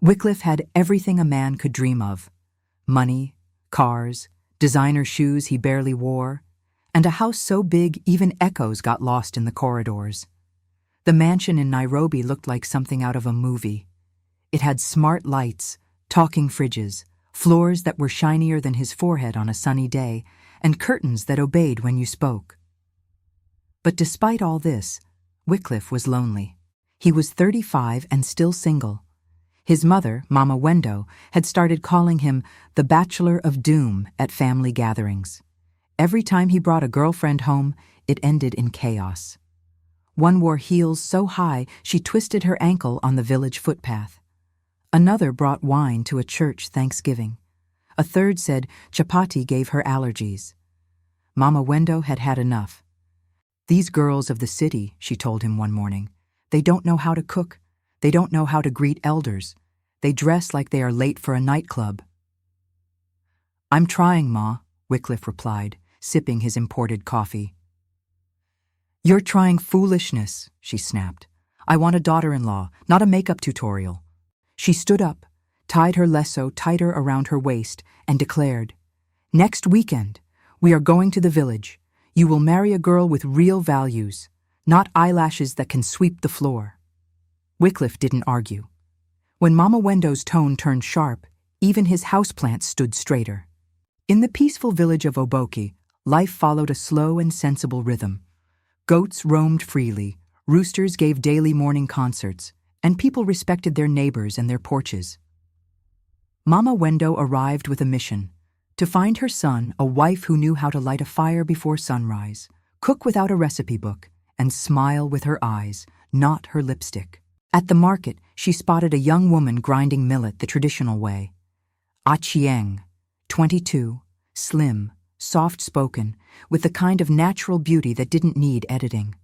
Wycliffe had everything a man could dream of: money, cars, designer shoes he barely wore, and a house so big even echoes got lost in the corridors. The mansion in Nairobi looked like something out of a movie. It had smart lights, talking fridges, floors that were shinier than his forehead on a sunny day, and curtains that obeyed when you spoke. But despite all this, Wycliffe was lonely. He was 35 and still single. His mother, Mama Wendo, had started calling him the Bachelor of Doom at family gatherings. Every time he brought a girlfriend home, it ended in chaos. One wore heels so high she twisted her ankle on the village footpath. Another brought wine to a church Thanksgiving. A third said chapati gave her allergies. Mama Wendo had had enough. "These girls of the city," she told him one morning, "they don't know how to cook. They don't know how to greet elders. They dress like they are late for a nightclub." "I'm trying, Ma," Wycliffe replied, sipping his imported coffee. "You're trying foolishness," she snapped. "I want a daughter-in-law, not a makeup tutorial." She stood up, tied her lasso tighter around her waist, and declared, "Next weekend, we are going to the village. You will marry a girl with real values, not eyelashes that can sweep the floor." Wycliffe didn't argue. When Mama Wendo's tone turned sharp, even his houseplants stood straighter. In the peaceful village of Oboki, life followed a slow and sensible rhythm. Goats roamed freely, roosters gave daily morning concerts, and people respected their neighbors and their porches. Mama Wendo arrived with a mission: to find her son a wife who knew how to light a fire before sunrise, cook without a recipe book, and smile with her eyes, not her lipstick. At the market, she spotted a young woman grinding millet the traditional way. Achieng, 22, slim, soft-spoken, with the kind of natural beauty that didn't need editing.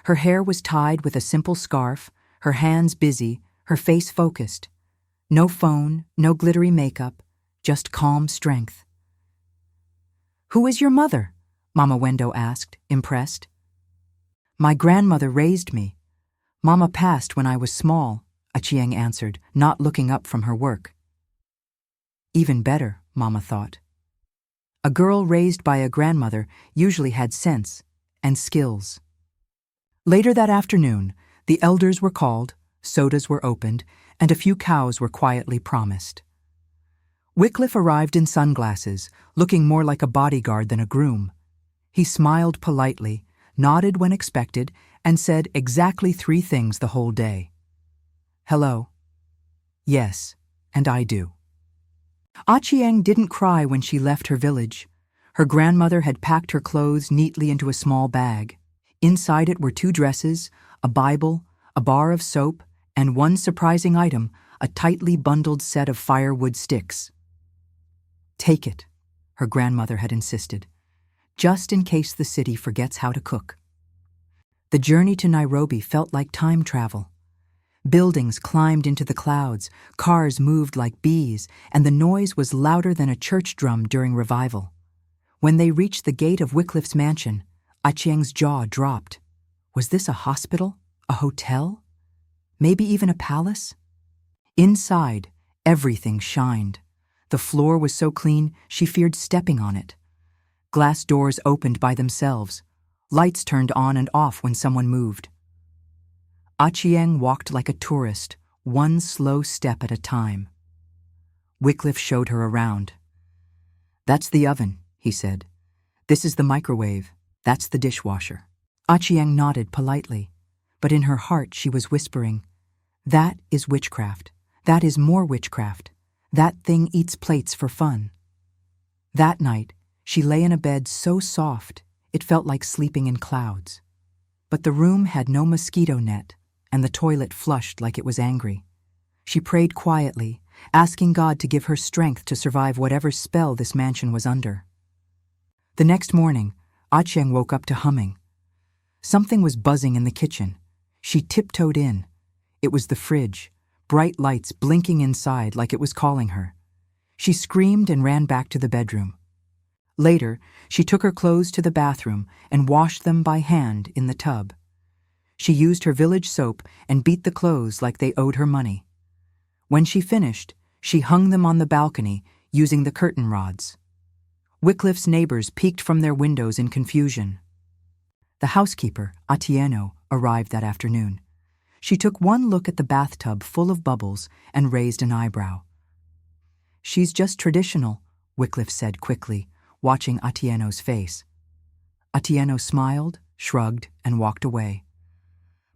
Her hair was tied with a simple scarf, her hands busy, her face focused. No phone, no glittery makeup, just calm strength. "Who is your mother?" Mama Wendo asked, impressed. "My grandmother raised me. Mama passed when I was small," Achieng answered, not looking up from her work. Even better, Mama thought. A girl raised by a grandmother usually had sense and skills. Later that afternoon, the elders were called, sodas were opened, and a few cows were quietly promised. Wycliffe arrived in sunglasses, looking more like a bodyguard than a groom. He smiled politely, nodded when expected, and said exactly 3 things the whole day. "Hello." "Yes, and I do." Achieng didn't cry when she left her village. Her grandmother had packed her clothes neatly into a small bag. Inside it were 2 dresses, a Bible, a bar of soap, and one surprising item, a tightly bundled set of firewood sticks. "Take it," her grandmother had insisted, "just in case the city forgets how to cook." The journey to Nairobi felt like time travel. Buildings climbed into the clouds, cars moved like bees, and the noise was louder than a church drum during revival. When they reached the gate of Wycliffe's mansion, Achieng's jaw dropped. Was this a hospital? A hotel? Maybe even a palace? Inside, everything shined. The floor was so clean she feared stepping on it. Glass doors opened by themselves. Lights turned on and off when someone moved. Achieng walked like a tourist, one slow step at a time. Wycliffe showed her around. "That's the oven," he said. "This is the microwave. That's the dishwasher." Achieng nodded politely, but in her heart she was whispering, "That is witchcraft. That is more witchcraft. That thing eats plates for fun." That night, she lay in a bed so soft it felt like sleeping in clouds. But the room had no mosquito net, and the toilet flushed like it was angry. She prayed quietly, asking God to give her strength to survive whatever spell this mansion was under. The next morning, Achieng woke up to humming. Something was buzzing in the kitchen. She tiptoed in. It was the fridge, bright lights blinking inside like it was calling her. She screamed and ran back to the bedroom. Later, she took her clothes to the bathroom and washed them by hand in the tub. She used her village soap and beat the clothes like they owed her money. When she finished, she hung them on the balcony using the curtain rods. Wycliffe's neighbors peeked from their windows in confusion. The housekeeper, Achieng, arrived that afternoon. She took one look at the bathtub full of bubbles and raised an eyebrow. "She's just traditional," Wycliffe said quickly, watching Achieng's face. Achieng smiled, shrugged, and walked away.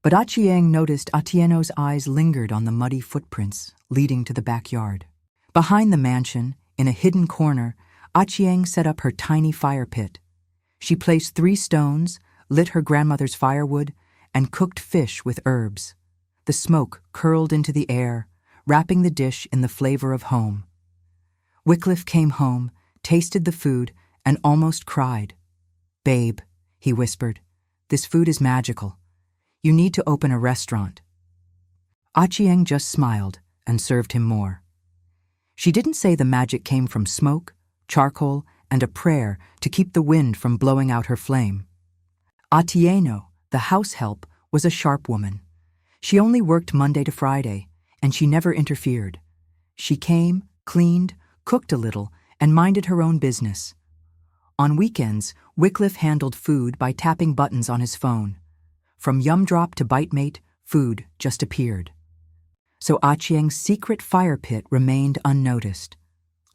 But Achieng noticed Achieng's eyes lingered on the muddy footprints leading to the backyard. Behind the mansion, in a hidden corner, Achieng set up her tiny fire pit. She placed 3 stones, lit her grandmother's firewood, and cooked fish with herbs. The smoke curled into the air, wrapping the dish in the flavor of home. Wycliffe came home, tasted the food, and almost cried. "Babe," he whispered, "this food is magical. You need to open a restaurant." Achieng just smiled and served him more. She didn't say the magic came from smoke, charcoal, and a prayer to keep the wind from blowing out her flame. Achieng, the house help, was a sharp woman. She only worked Monday to Friday, and she never interfered. She came, cleaned, cooked a little, and minded her own business. On weekends, Wycliffe handled food by tapping buttons on his phone. From Yum Drop to Bite Mate, food just appeared. So Achieng's secret fire pit remained unnoticed.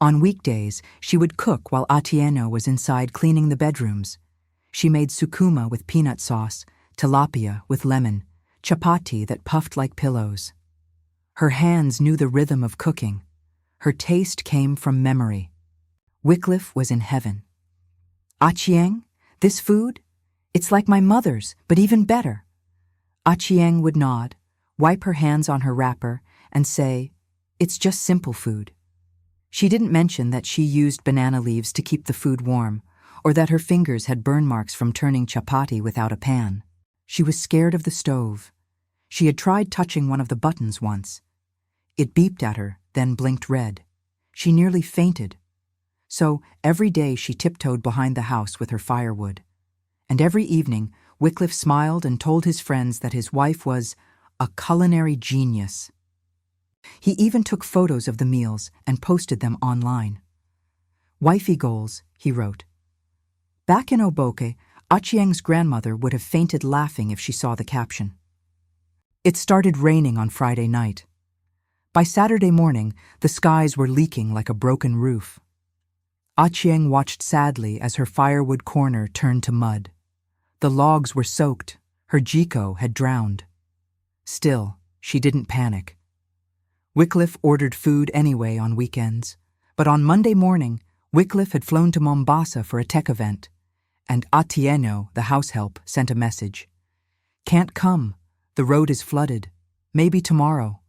On weekdays, she would cook while Achieng was inside cleaning the bedrooms. She made sukuma with peanut sauce, tilapia with lemon, chapati that puffed like pillows. Her hands knew the rhythm of cooking. Her taste came from memory. Wycliffe was in heaven. "Achieng, this food? It's like my mother's, but even better." Achieng would nod, wipe her hands on her wrapper, and say, "It's just simple food." She didn't mention that she used banana leaves to keep the food warm, or that her fingers had burn marks from turning chapati without a pan. She was scared of the stove. She had tried touching one of the buttons once. It beeped at her, then blinked red. She nearly fainted. So every day she tiptoed behind the house with her firewood. And every evening, Wycliffe smiled and told his friends that his wife was a culinary genius. He even took photos of the meals and posted them online. "Wifey goals," he wrote. Back in Oboke, Achieng's grandmother would have fainted laughing if she saw the caption. It started raining on Friday night. By Saturday morning, the skies were leaking like a broken roof. Achieng watched sadly as her firewood corner turned to mud. The logs were soaked, her jiko had drowned. Still, she didn't panic. Wycliffe ordered food anyway on weekends, but on Monday morning, Wycliffe had flown to Mombasa for a tech event, and Achieng, the house help, sent a message. "Can't come. The road is flooded. Maybe tomorrow."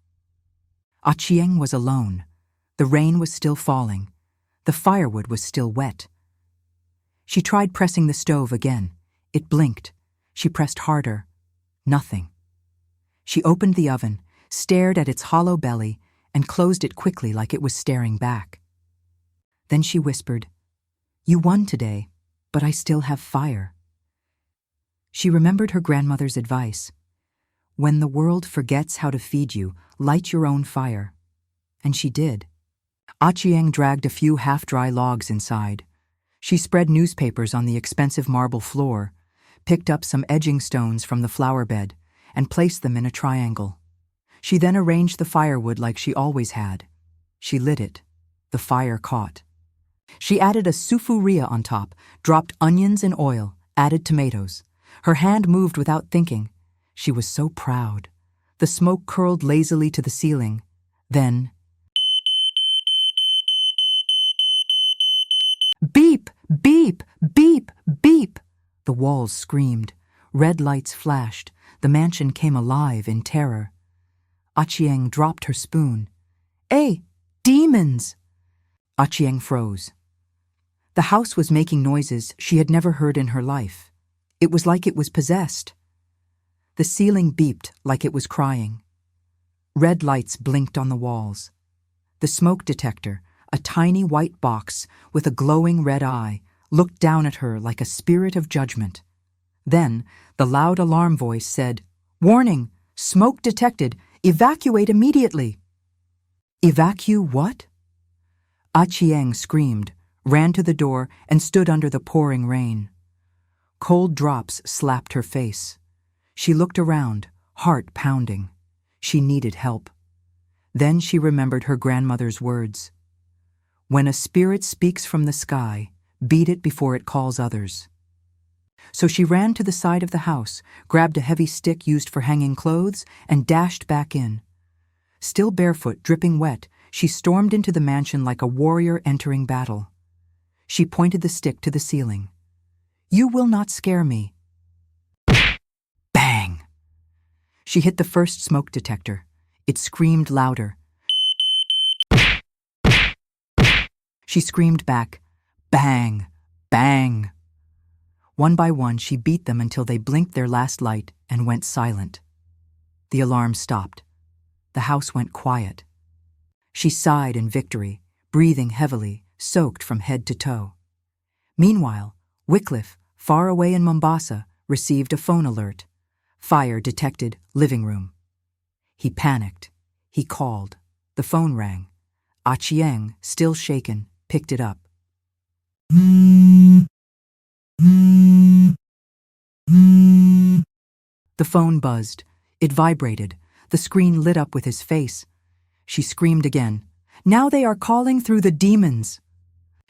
Achieng was alone. The rain was still falling. The firewood was still wet. She tried pressing the stove again. It blinked. She pressed harder. Nothing. She opened the oven, stared at its hollow belly, and closed it quickly like it was staring back. Then she whispered, "You won today, but I still have fire." She remembered her grandmother's advice. "When the world forgets how to feed you, light your own fire." And she did. Achieng dragged a few half-dry logs inside. She spread newspapers on the expensive marble floor, picked up some edging stones from the flower bed, and placed them in a triangle. She then arranged the firewood like she always had. She lit it. The fire caught. She added a sufuria on top, dropped onions and oil, added tomatoes. Her hand moved without thinking. She was so proud. The smoke curled lazily to the ceiling. Then, beep, beep, beep, beep. The walls screamed. Red lights flashed. The mansion came alive in terror. Achieng dropped her spoon. "Hey, demons!" Achieng froze. The house was making noises she had never heard in her life. It was like it was possessed. The ceiling beeped like it was crying. Red lights blinked on the walls. The smoke detector, a tiny white box with a glowing red eye, looked down at her like a spirit of judgment. Then the loud alarm voice said, "Warning! Smoke detected! Evacuate immediately!" Evacuate what? Achieng screamed, ran to the door, and stood under the pouring rain. Cold drops slapped her face. She looked around, heart pounding. She needed help. Then she remembered her grandmother's words. When a spirit speaks from the sky, beat it before it calls others. So she ran to the side of the house, grabbed a heavy stick used for hanging clothes, and dashed back in. Still barefoot, dripping wet, she stormed into the mansion like a warrior entering battle. She pointed the stick to the ceiling. You will not scare me. Bang! She hit the first smoke detector. It screamed louder. She screamed back, bang, bang. One by one, she beat them until they blinked their last light and went silent. The alarm stopped. The house went quiet. She sighed in victory, breathing heavily, soaked from head to toe. Meanwhile, Wycliffe, far away in Mombasa, received a phone alert. Fire detected, living room. He panicked. He called. The phone rang. Achieng, still shaken, picked it up. The phone buzzed. It vibrated. The screen lit up with his face. She screamed again. Now they are calling through the demons.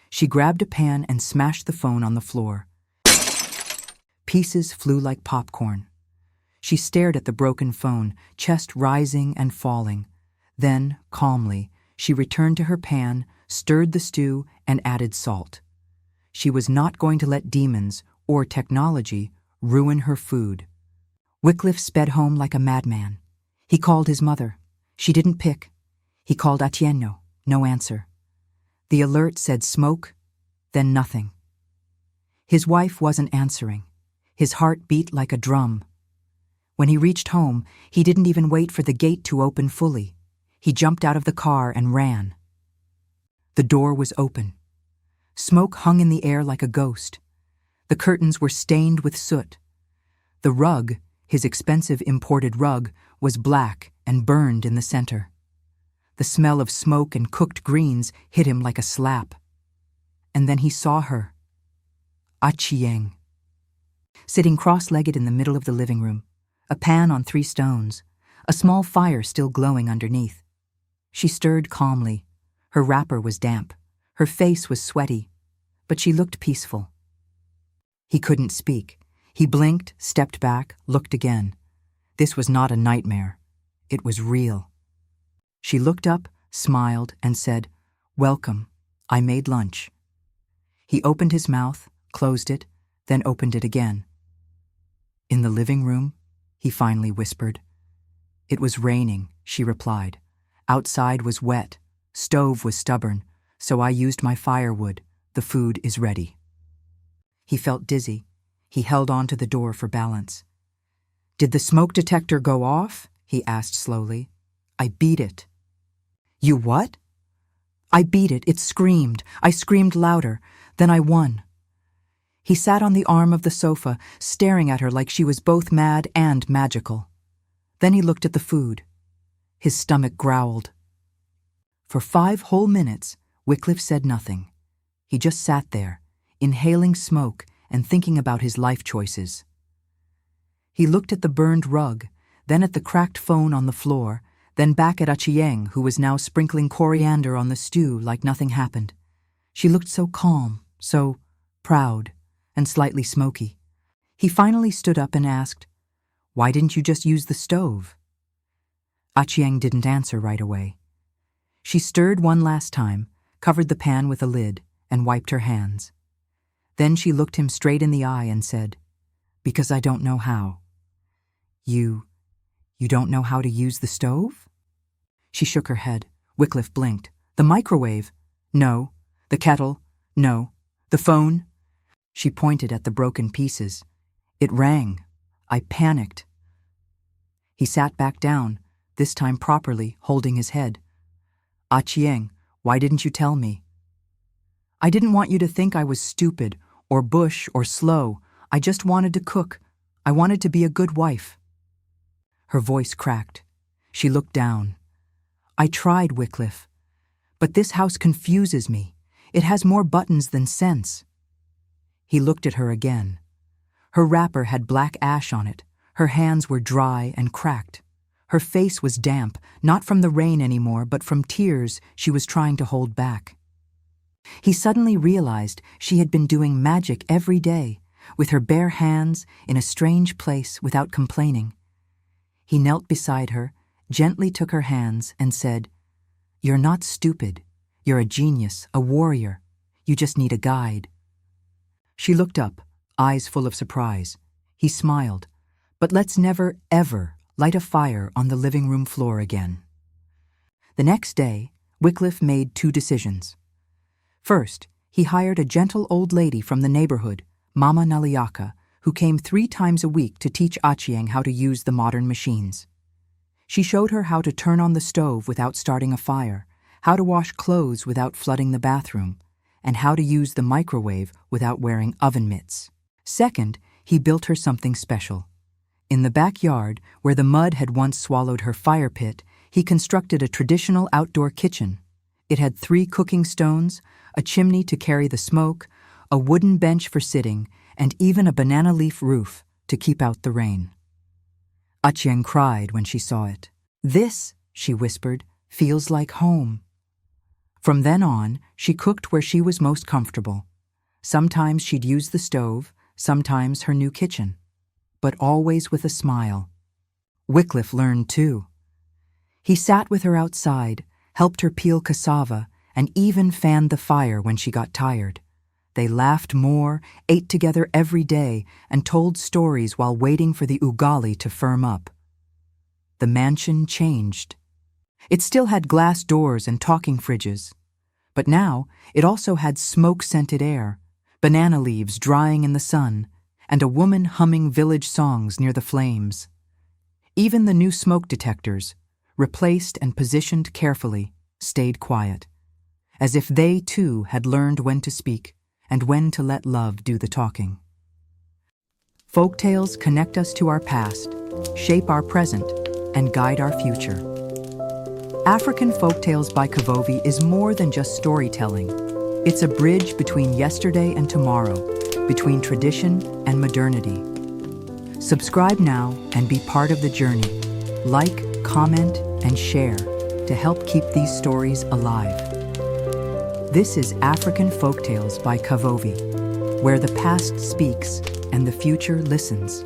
She grabbed a pan and smashed the phone on the floor. Pieces flew like popcorn. She stared at the broken phone, chest rising and falling. Then, calmly, she returned to her pan, stirred the stew, and added salt. She was not going to let demons, or technology, ruin her food. Wycliffe sped home like a madman. He called his mother. She didn't pick. He called Achieng. No answer. The alert said smoke, then nothing. His wife wasn't answering. His heart beat like a drum. When he reached home, he didn't even wait for the gate to open fully. He jumped out of the car and ran. The door was open. Smoke hung in the air like a ghost. The curtains were stained with soot. The rug, his expensive imported rug, was black and burned in the center. The smell of smoke and cooked greens hit him like a slap. And then he saw her. Achieng. Sitting cross-legged in the middle of the living room, a pan on 3 stones, a small fire still glowing underneath. She stirred calmly. Her wrapper was damp. Her face was sweaty, but she looked peaceful. He couldn't speak. He blinked, stepped back, looked again. This was not a nightmare. It was real. She looked up, smiled, and said, "Welcome. I made lunch." He opened his mouth, closed it, then opened it again. "In the living room?" he finally whispered. "It was raining," she replied. "Outside was wet. Stove was stubborn, so I used my firewood. The food is ready." He felt dizzy. He held on to the door for balance. "Did the smoke detector go off?" he asked slowly. "I beat it." "You what?" "I beat it. It screamed. I screamed louder. Then I won." He sat on the arm of the sofa, staring at her like she was both mad and magical. Then he looked at the food. His stomach growled. For 5 whole minutes, Wycliffe said nothing. He just sat there, inhaling smoke and thinking about his life choices. He looked at the burned rug, then at the cracked phone on the floor, then back at Achieng, who was now sprinkling coriander on the stew like nothing happened. She looked so calm, so proud, and slightly smoky. He finally stood up and asked, "Why didn't you just use the stove?" Achieng didn't answer right away. She stirred one last time, covered the pan with a lid, and wiped her hands. Then she looked him straight in the eye and said, "Because I don't know how." You don't know how to use the stove?" She shook her head. Wycliffe blinked. "The microwave?" "No." "The kettle?" "No." "The phone?" She pointed at the broken pieces. "It rang. I panicked." He sat back down, this time properly, holding his head. "Achieng, why didn't you tell me?" "I didn't want you to think I was stupid, or bush, or slow. I just wanted to cook. I wanted to be a good wife." Her voice cracked. She looked down. "I tried, Wycliffe. But this house confuses me. It has more buttons than sense." He looked at her again. Her wrapper had black ash on it. Her hands were dry and cracked. Her face was damp, not from the rain anymore, but from tears she was trying to hold back. He suddenly realized she had been doing magic every day, with her bare hands in a strange place without complaining. He knelt beside her, gently took her hands, and said, "You're not stupid. You're a genius, a warrior. You just need a guide." She looked up, eyes full of surprise. He smiled. "But let's never, ever light a fire on the living room floor again." The next day, Wycliffe made 2 decisions. First, he hired a gentle old lady from the neighborhood, Mama Naliaka, who came 3 times a week to teach Achieng how to use the modern machines. She showed her how to turn on the stove without starting a fire, how to wash clothes without flooding the bathroom, and how to use the microwave without wearing oven mitts. Second, he built her something special. In the backyard, where the mud had once swallowed her fire pit, he constructed a traditional outdoor kitchen. It had 3 cooking stones, a chimney to carry the smoke, a wooden bench for sitting, and even a banana leaf roof to keep out the rain. Achieng cried when she saw it. "This," she whispered, "feels like home." From then on, she cooked where she was most comfortable. Sometimes she'd use the stove, sometimes her new kitchen, but always with a smile. Wycliffe learned too. He sat with her outside, helped her peel cassava, and even fanned the fire when she got tired. They laughed more, ate together every day, and told stories while waiting for the ugali to firm up. The mansion changed. It still had glass doors and talking fridges, but now it also had smoke-scented air, banana leaves drying in the sun, and a woman humming village songs near the flames. Even the new smoke detectors, replaced and positioned carefully, stayed quiet, as if they too had learned when to speak and when to let love do the talking. Folktales connect us to our past, shape our present, and guide our future. African Folktales by Kavovi is more than just storytelling. It's a bridge between yesterday and tomorrow, between tradition and modernity. Subscribe now and be part of the journey. Like, comment, and share to help keep these stories alive. This is African Folktales by Kavovi, where the past speaks and the future listens.